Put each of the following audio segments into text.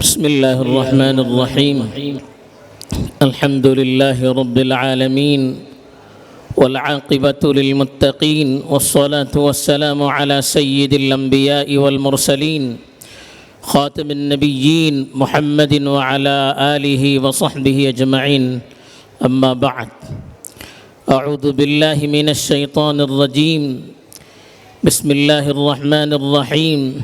بسم الله الرحمن الرحيم. الحمد لله رب العالمين والعاقبة للمتقين والصلاة والسلام على سيد الأنبياء والمرسلين خاتم النبيين محمد وعلى آله وصحبه أجمعين. أما بعد، أعوذ بالله من الشيطان الرجيم. بسم الله الرحمن الرحيم.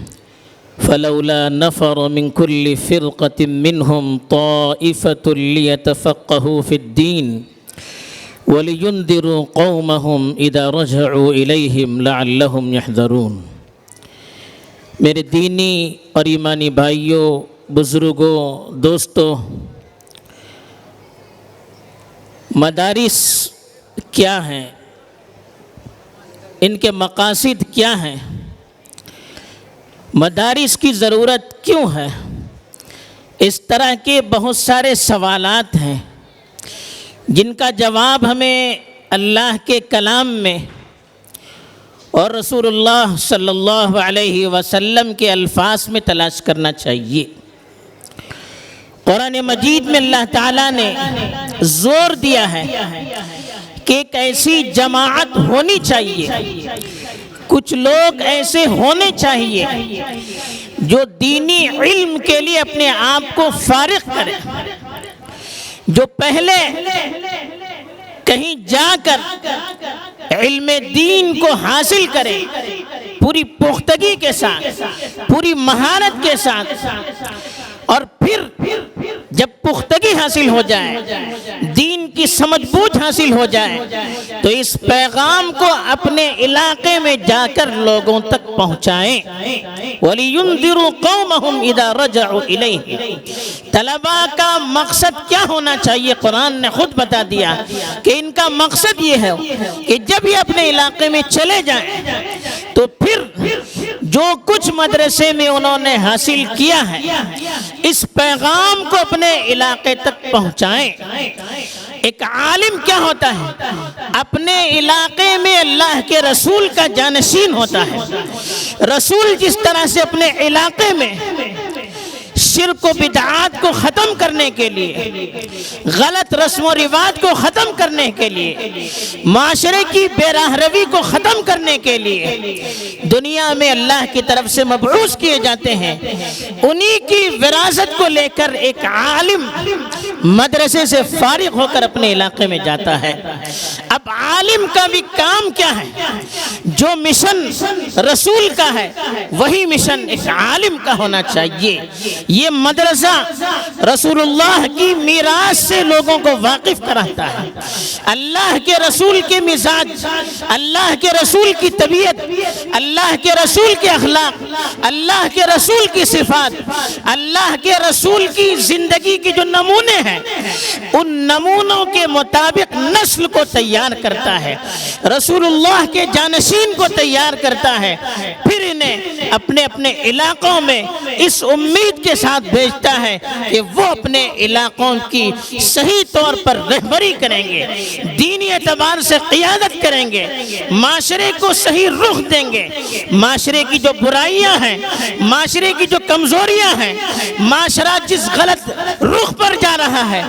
فلولا نفر من كل فرقة منهم طائفة ليتفقهوا في الدين ولينذروا قومهم إذا رجعوا إليهم لعلهم يحذرون. میرے دینی اور ایمانی بھائیوں، بزرگوں، دوستوں، مدارس کیا ہیں؟ ان کے مقاصد کیا ہیں؟ مدارس کی ضرورت کیوں ہے؟ اس طرح کے بہت سارے سوالات ہیں جن کا جواب ہمیں اللہ کے کلام میں اور رسول اللہ صلی اللہ علیہ وسلم کے الفاظ میں تلاش کرنا چاہیے۔ قرآن مجید میں اللہ تعالیٰ نے زور دیا ہے کہ ایک ایسی جماعت ہونی چاہیے، کچھ لوگ ایسے ہونے چاہیے جو دینی علم کے لیے اپنے آپ کو فارغ کرے، جو پہلے کہیں جا کر علم دین کو حاصل کرے، پوری پختگی کے ساتھ، پوری مہارت کے ساتھ، اور پھر جب پختگی حاصل ہو جائے، دین کی سمجھ بوجھ حاصل ہو جائے، تو اس پیغام کو اپنے علاقے میں جا کر لوگوں تک پہنچائیں۔ وَلِيُنذِرُوا قَوْمَهُمْ إِذَا رَجَعُوا إِلَيْهِ۔ طلباء کا مقصد کیا ہونا چاہیے؟ قرآن نے خود بتا دیا کہ ان کا مقصد یہ ہے کہ جب یہ اپنے علاقے میں چلے جائیں تو پھر جو کچھ مدرسے میں انہوں نے حاصل کیا ہے اس پیغام کو اپنے علاقے تک پہنچائیں۔ ایک عالم کیا ہوتا ہے؟ اپنے علاقے میں اللہ کے رسول کا جانشین ہوتا ہے۔ رسول جس طرح سے اپنے علاقے میں شرک و بدعات کو ختم کرنے کے لیے، غلط رسم و رواج کو ختم کرنے کے لیے، معاشرے کی بے راہ روی کو ختم کرنے کے لیے دنیا میں اللہ کی طرف سے مبعوث کیے جاتے ہیں، انہی کی وراثت کو لے کر ایک عالم مدرسے سے فارغ ہو کر اپنے علاقے میں جاتا ہے۔ اب عالم کا بھی کام کیا ہے؟ جو مشن رسول کا ہے وہی مشن ایک عالم کا ہونا چاہیے۔ یہ مدرسہ رسول اللہ کی میراث سے لوگوں کو واقف کراتا ہے، اللہ کے رسول کے مزاج، اللہ کے رسول کی طبیعت، اللہ کے رسول کے اخلاق، اللہ کے رسول کی صفات، اللہ کے رسول کی زندگی کی جو نمونے ہیں ان نمونوں کے مطابق نسل کو تیار کرتا ہے، رسول اللہ کے جانشین کو تیار کرتا ہے، پھر انہیں اپنے اپنے علاقوں میں اس امید کے ساتھ بھیجتا ہے کہ وہ اپنے علاقوں کی صحیح طور پر رہبری کریں گے، دینی اعتبار سے قیادت کریں گے، معاشرے کو صحیح رخ دیں گے، معاشرے کی جو برائیاں ہیں، معاشرے کی جو کمزوریاں ہیں، معاشرہ جس غلط رخ پر جا رہا ہے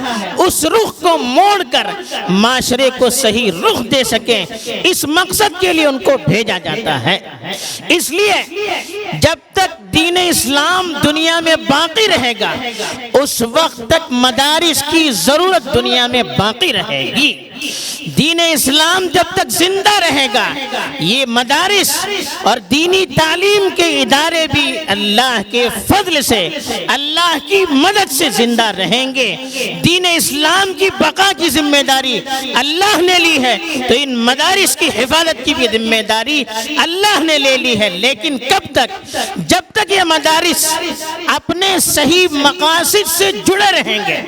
اس رخ کو موڑ کر معاشرے کو صحیح رخ دے سکیں، اس مقصد کے لیے ان کو بھیجا جاتا ہے۔ اس لیے جب تک دین اسلام دنیا میں باقی رہے گا اس وقت تک مدارس کی ضرورت دنیا میں باقی رہے گی۔ دین اسلام جب تک زندہ رہے گا یہ مدارس اور دینی تعلیم کے ادارے بھی اللہ کے فضل سے، اللہ کی مدد سے زندہ رہیں گے۔ دین اسلام کی بقا کی ذمہ داری اللہ نے لی ہے تو ان مدارس کی حفاظت کی بھی ذمہ داری اللہ نے لے لی ہے، لیکن کب تک؟ جب تک یہ مدارس اپنے صحیح مقاصد سے جڑے رہیں گے،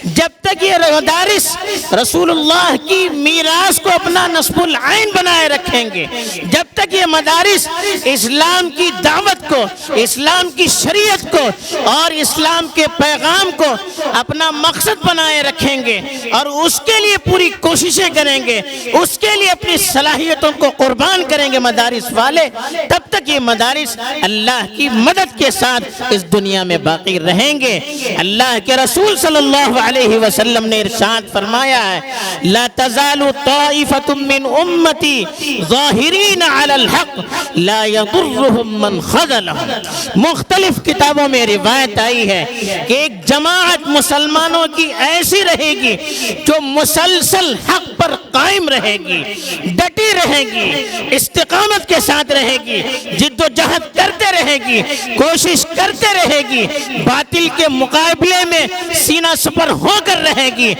جب تک یہ مدارس رسول اللہ کی میراث کو اپنا نصب العین بنائے رکھیں گے، جب تک یہ مدارس اسلام کی دعوت کو، اسلام کی شریعت کو اور اسلام کے پیغام کو اپنا مقصد بنائے رکھیں گے اور اس کے لیے پوری کوششیں کریں گے، اس کے لیے اپنی صلاحیتوں کو قربان کریں گے مدارس والے، تب تک یہ مدارس اللہ کی مدد کے ساتھ اس دنیا میں باقی رہیں گے۔ اللہ کے رسول صلی اللہ علیہ وسلم نے ارشاد فرمایا ہے لا تزال طائفۃ من امتی ظاہرین علی الحق لا یضرهم من خذلهم۔ مختلف کتابوں میں روایت آئی ہے کہ ایک جماعت مسلمانوں کی ایسی رہے گی جو مسلسل حق پر قائم رہے گی، ڈٹی رہے گی، استقامت کے ساتھ رہے گی، جد و جہد کرتے رہے گی، کوشش کرتے رہے گی، باطل کے مقابلے میں سینہ سپر ہو کر رہے گی۔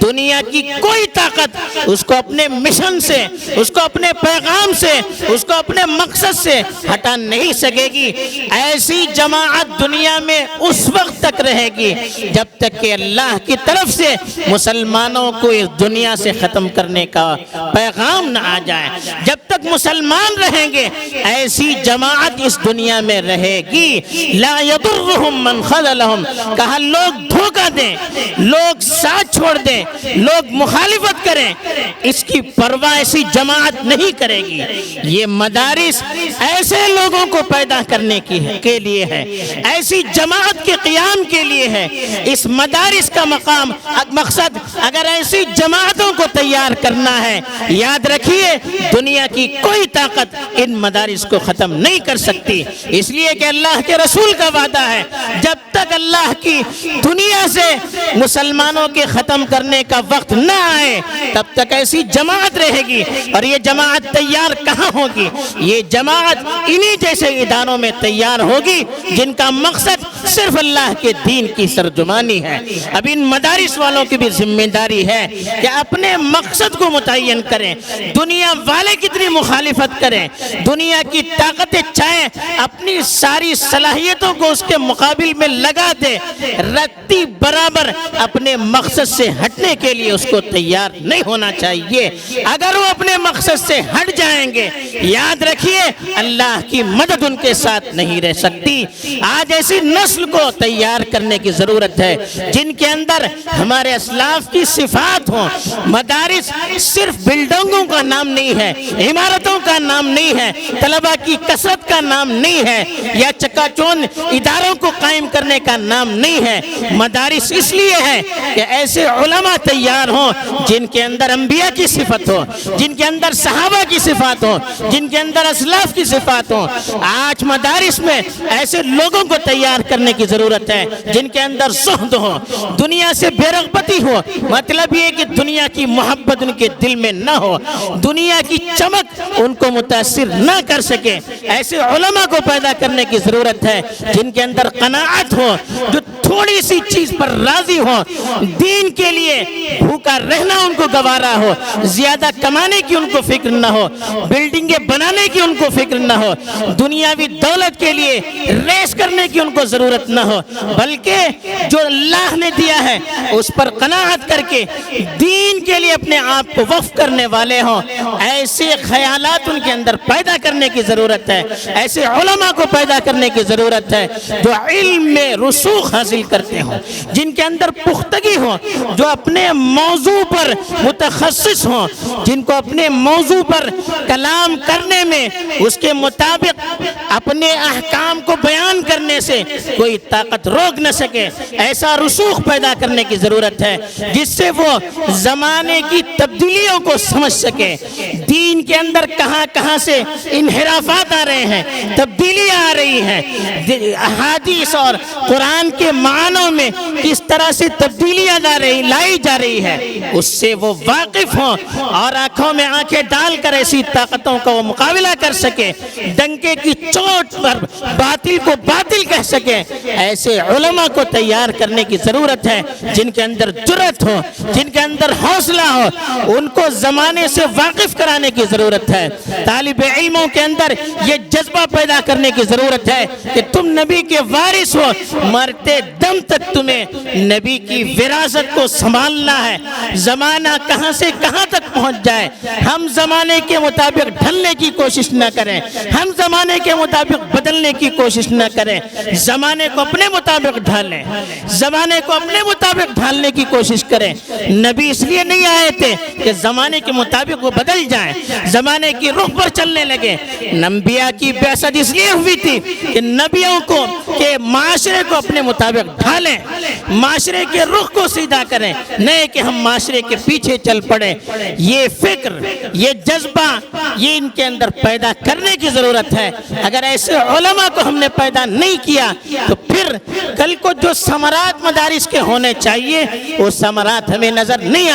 دنیا کی کوئی طاقت اس کو اپنے مشن سے، اس کو اپنے پیغام سے، اس کو اپنے مقصد سے ہٹا نہیں سکے گی۔ ایسی جماعت دنیا میں اس وقت تک رہے گی جب تک کہ اللہ کی طرف سے مسلمانوں کو اس دنیا سے ختم کرنے کا پیغام نہ آ جائے۔ جب تک مسلمان رہیں گے ایسی جماعت اس دنیا میں رہے گی۔ لا یضرهم من خذلهم، کہا لوگ دھوکہ دیں، لوگ ساتھ چھوڑ دیں، لوگ مخالفت کریں، اس کی پرواہ ایسی جماعت نہیں کرے گی۔ یہ مدارس ایسے لوگوں کو پیدا کرنے کے لیے ہے، ایسی جماعت کے قیام کے لیے ہے۔ اس مدارس کا مقصد اگر ایسی جماعتوں کو تیار کرنا ہے، یاد رکھیے دنیا کی کوئی طاقت ان مدارس کو ختم نہیں کر سکتی، اس لیے کہ اللہ کے رسول کا وعدہ ہے جب تک اللہ کی دنیا سے مسلمانوں کے ختم کرنے کا وقت نہ آئے تب تک ایسی جماعت رہے گی۔ اور یہ جماعت تیار کہاں ہوگی؟ یہ جماعت انہی جیسے اداروں میں تیار ہوگی جن کا مقصد صرف اللہ کے دین کی ترجمانی ہے۔ اب ان مدارس والوں کی بھی ذمہ داری ہے کہ اپنے مقصد کو متعین کریں، دنیا والے کتنی مخالفت کریں، دنیا کی طاقتیں چاہیں اپنی ساری صلاحیتوں کو اس کے مقابل میں لگا دے، رتی برابر اپنے مقصد سے ہٹنے کے لیے اس کو تیار نہیں ہونا چاہیے۔ اگر وہ اپنے مقصد سے ہٹ جائیں گے یاد رکھیے اللہ کی مدد ان کے ساتھ نہیں رہ سکتی۔ آج ایسی نسل کو تیار کرنے کی ضرورت ہے جن کے اندر ہمارے اسلاف کی صفات ہوں۔ مدارس صرف بلڈنگوں کا نام نہیں ہے، عمارتوں کا نام نہیں ہے، طلبہ کی کثرت کا نام نہیں ہے، یا چکا چوند اداروں کو قائم کرنے کا نام نہیں ہے۔ مدارس اس لیے ہے کہ ایسے علماء تیار ہوں جن کے اندر انبیاء کی صفت ہو، جن کے اندر صحابہ کی صفات ہو، جن کے اندر اسلاف کی صفات ہو۔ آج مدارس میں ایسے لوگوں کو تیار کرنے کی ضرورت ہے جن کے اندر زہد ہو، دنیا سے بے رغبتی ہو، مطلب یہ کہ دنیا کی محبت ان کے دل میں نہ ہو، دنیا کی چمک ان کو متاثر نہ کر سکے۔ ایسے علماء کو پیدا کرنے کی ضرورت ہے جن کے اندر قناعت ہو، جو تھوڑی سی چیز پر راضی ہو، دین کے لیے بھوکا رہنا ان کو گوارا ہو، زیادہ کمانے کی ان کو فکر نہ ہو، بلڈنگیں بنانے کی ان کو فکر نہ ہو، دنیاوی دولت کے لیے ریس کرنے کی ان کو ضرورت نہ ہو، بلکہ جو اللہ نے دیا ہے اس پر قناعت کر کے دین کے لیے اپنے آپ کو وقف کرنے والے ہوں۔ ایسے خیالات ان کے اندر پیدا کرنے کی ضرورت ہے، ایسے علماء کو پیدا کرنے کی ضرورت ہے جو علم میں رسوخ حاصل کرتے ہوں، جن کے اندر پختگی ہو، جو اپنے موضوع پر متخصص ہوں، جن کو اپنے موضوع پر کلام کرنے میں اس کے مطابق اپنے احکام کو بیان کرنے سے کوئی طاقت روک نہ سکے۔ ایسا رسوخ پیدا کرنے کی ضرورت ہے جس سے وہ زمانے کی تبدیلیوں کو سمجھ سکے، دین کے اندر کہاں کہاں سے انحرافات آ رہے ہیں، تبدیلیاں آ رہی ہیں، احادیث اور قرآن کے معنوں میں کس طرح سے تبدیلیاں لائی جا رہی ہے، اس سے وہ واقف ہوں اور آنکھوں میں آنکھیں ڈال کر ایسی طاقتوں کا وہ مقابلہ کر سکے، ڈنکے کی چوٹ پر باطل کو باطل کہہ سکے۔ ایسے علماء کو تیار کرنے کی ضرورت ہے جن کے اندر جرأت ہو، جن کے اندر حوصلہ ہو، ان کو زمانے سے واقف کرانے کی ضرورت ہے۔ طالب علموں کے اندر یہ جذبہ پیدا کرنے کی ضرورت ہے کہ تم نبی کے وارث ہو، مرتے دم تک تمہیں نبی کی وراثت کو سنبھالنا ہے۔ زمانہ کہاں سے کہاں تک پہنچ جائے، ہم زمانے کے مطابق ڈھلنے کی کوشش نہ کریں، ہم زمانے کے مطابق بدلنے کی کوشش نہ کریں، زمانے کو اپنے مطابق ڈھالیں، زمانے کو اپنے مطابق ڈھالنے کی کوشش کریں۔ نبی اس لیے نہیں آئے تھے کہ زمانے کے مطابق وہ بدل جائیں، زمانے کی رخ پر چلنے لگے۔ انبیاء کی بعثت اس لیے ہوئی تھی کہ نبیوں کو کہ معاشرے کو اپنے مطابق ڈھالیں، معاشرے کے رخ کو سیدھا کریں، نہیں کہ ہم معاشرے کے پیچھے چل پڑیں۔ یہ فکر، یہ جذبہ، یہ ان کے اندر پیدا کرنے کی ضرورت ہے۔ اگر ایسے علماء کو ہم نے پیدا نہیں کیا تو پھر کل کو جو ثمرات مدارس کے ہونے چاہیے وہ ثمرات ہمیں نظر نہیں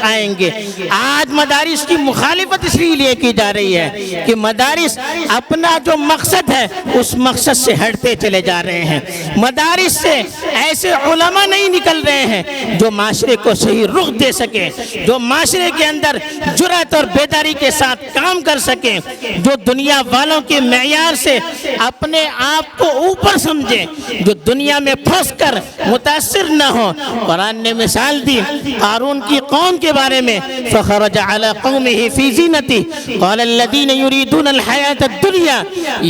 آئیں گے۔ آج مدارس کی مخالفت اس لیے کی جا رہی ہے کہ مدارس اپنا جو مقصد ہے اس مقصد سے ہٹتے چلے جا رہے ہیں۔ مدارس سے ایسے علماء نہیں نکل رہے ہیں جو معاشرے کو صحیح رخ دے سکے، جو معاشرے کے اندر جرأت اور بیداری کے ساتھ کام کر سکے، جو دنیا والوں کے معیار سے اپنے آپ کو اوپر سمجھے، جو دنیا میں پھنس کر متاثر نہ ہو۔ قرآن نے مثال دی قارون کی قوم کے بارے میں، فخرج علی قومه فی زینتہ قال الذین یریدون الحیاۃ الدنیا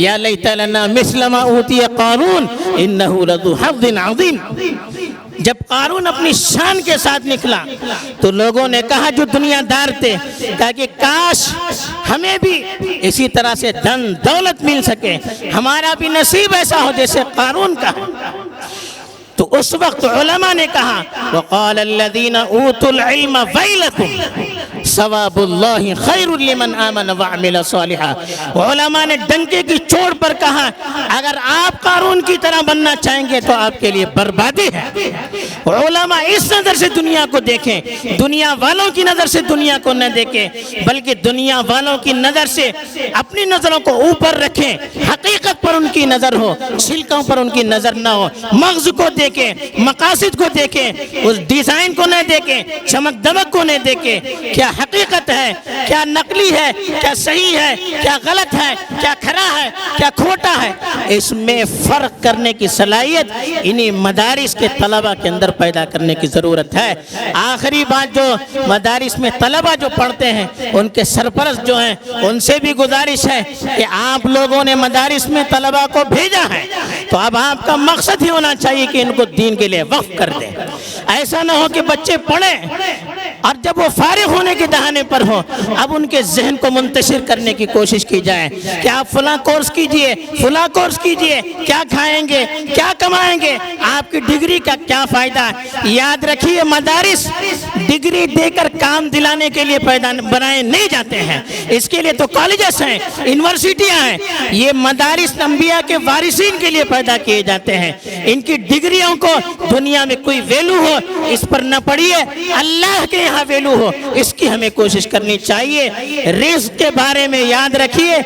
یا لیت لنا مثل ما اوتی قارون انہ لذو حظ عظیم۔ جب قارون اپنی شان کے ساتھ نکلا تو لوگوں نے کہا جو دنیا دار تھے، کہا کہ کاش ہمیں بھی اسی طرح سے دھن دولت مل سکے، ہمارا بھی نصیب ایسا ہو جیسے قارون کا ہے۔ تو اس وقت علماء نے کہا وقال الذین اوتوا العلم ویلکم ثواب اللہ خیر لمن آمن وعمل صالحا۔ علماء نے ڈنکے کی چوٹ پر کہا اگر آپ قارون کی طرح بننا چاہیں گے تو آپ کے لیے بربادی ہے۔ علماء اس نظر سے دنیا کو دیکھیں، دنیا والوں کی نظر سے دنیا کو نہ دیکھیں، بلکہ دنیا والوں کی نظر سے اپنی نظروں کو اوپر رکھیں، حقیقت پر ان کی نظر ہو، چھلکوں پر ان کی نظر نہ ہو۔ مغز کو دیکھیں، مقاصد کو دیکھیں، اس ڈیزائن کو نہ دیکھیں، چمک دمک کو نہ دیکھیں، کیا حقیقت ہے، کیا نقلی ہے، کیا صحیح ہے، کیا غلط ہے، کیا کھرا ہے، کیا کھوٹا ہے۔ اس میں فرق کرنے کی صلاحیت انہی مدارس کے طلبہ کے اندر پیدا کرنے کی ضرورت ہے۔ آخری بات، جو مدارس میں طلبہ جو پڑھتے ہیں ان کے سرپرست جو ہیں ان سے بھی گزارش ہے کہ آپ لوگوں نے مدارس میں طلبہ کو بھیجا ہے تو اب آپ کا مقصد ہی ہونا چاہیے کہ ان کو دین کے لیے وقف کر دیں۔ ایسا نہ ہو کہ بچے پڑھیں اور جب وہ فارغ ہونے کے دہانے پر ہو اب ان کے ذہن کو منتشر کرنے کی کوشش کی جائے کہ آپ فلاں کورس کیجئے، فلاں کورس کیجئے، کیا کھائیں گے، کیا کمائیں گے، آپ کی ڈگری کا کیا فائدہ ہے۔ یاد رکھیے مدارس ڈگری دے کر کام دلانے کے لیے بنائے نہیں جاتے ہیں، اس کے لیے تو کالجز ہیں، یونیورسٹیاں ہیں۔ یہ مدارس انبیاء کے وارثین کے لیے پیدا کیے جاتے ہیں۔ ان کی ڈگریوں کو دنیا میں کوئی ویلو ہو اس پر نہ پڑھیے، اللہ کے یہاں ویلو ہو اس کی ہمیں کوشش کرنی چاہیے۔ رزق کے بارے میں یاد رکھیے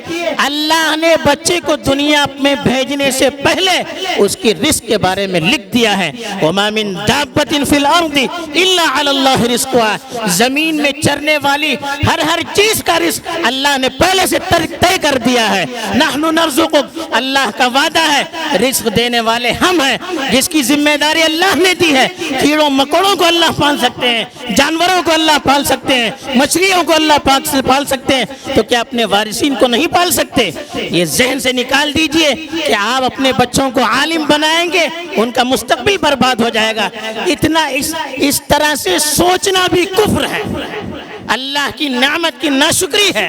اللہ نے بچے کو دنیا میں بھیجنے سے پہلے اس کی رزق کے بارے میں لکھ دیا ہے وَمَا مِن دَابَّةٍ فِي الْأَرْضِ إِلَّا عَلَى اللَّهِ رِزْقُهَا۔ زمین میں چرنے والی ہر چیز کا رزق اللہ نے پہلے سے طے کر دیا ہے۔ نحن نرزقک، اللہ کا وعدہ ہے رزق دینے والے ہم ہیں، جس کی ذمہ داری اللہ نے دی ہے۔ کیڑوں مکوڑوں کو اللہ پال سکتے ہیں، جانوروں کو اللہ پال سکتے ہیں، مچھلیوں کو اللہ پاک سے پال سکتے ہیں، تو کیا اپنے وارثین کو نہیں پال سکتے؟ یہ ذہن سے نکال دیجئے کہ آپ اپنے بچوں کو عالم بنائیں گے ان کا مستقبل برباد ہو جائے گا۔ اتنا اس طرح سے سوچنا بھی کفر ہے، اللہ کی نعمت کی ناشکری ہے،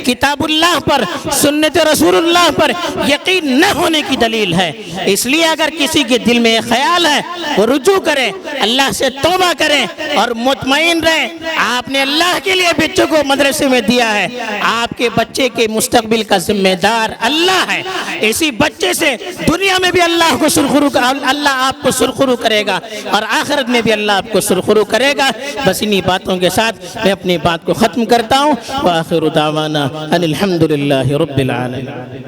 کتاب اللہ پر، سنت رسول اللہ پر یقین نہ ہونے کی دلیل ہے۔ اس لیے اگر کسی کے دل میں خیال ہے وہ رجوع کرے، اللہ سے توبہ کرے اور مطمئن رہے۔ آپ نے اللہ کے لیے بچوں کو مدرسے میں دیا ہے، آپ کے بچے کے مستقبل کا ذمہ دار اللہ ہے۔ اسی بچے سے دنیا میں بھی اللہ آپ کو سرخرو کرے گا اور آخرت میں بھی اللہ آپ کو سرخرو کرے گا۔ بس انہی باتوں کے ساتھ میں اپنی بات کو ختم کرتا ہوں۔ وآخر دعوانا ان الحمدللہ رب العالمین۔